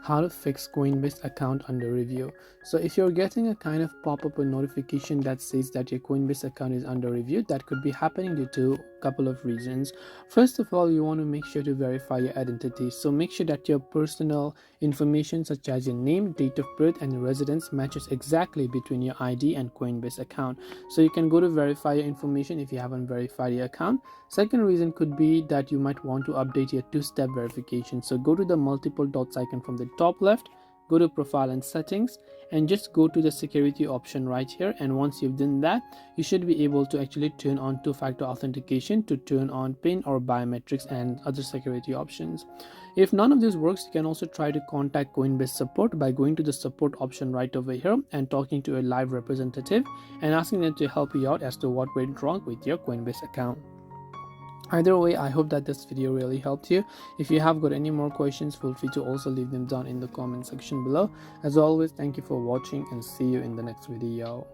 how to fix Coinbase account under review. So if you're getting a kind of pop-up or notification that says that your Coinbase account is under review, that could be happening due to a couple of reasons. First of all, you want to make sure to verify your identity. So make sure that your personal information such as your name, date of birth, and residence matches exactly between your ID and Coinbase account. So you can go to verify your information if you haven't verified your account. Second reason could be that you might want to update your two-step verification. So go to the multiple dots icon from the top left, go to profile and settings, and just go to the security option right here. And once you've done that, you should be able to actually turn on two-factor authentication to turn on PIN or biometrics and other security options. If none of this works, you can also try to contact Coinbase support by going to the support option right over here and talking to a live representative and asking them to help you out as to what went wrong with your Coinbase account. Either way, I hope that this video really helped you. If you have got any more questions, feel free to also leave them down in the comment section below. As always, thank you for watching and see you in the next video.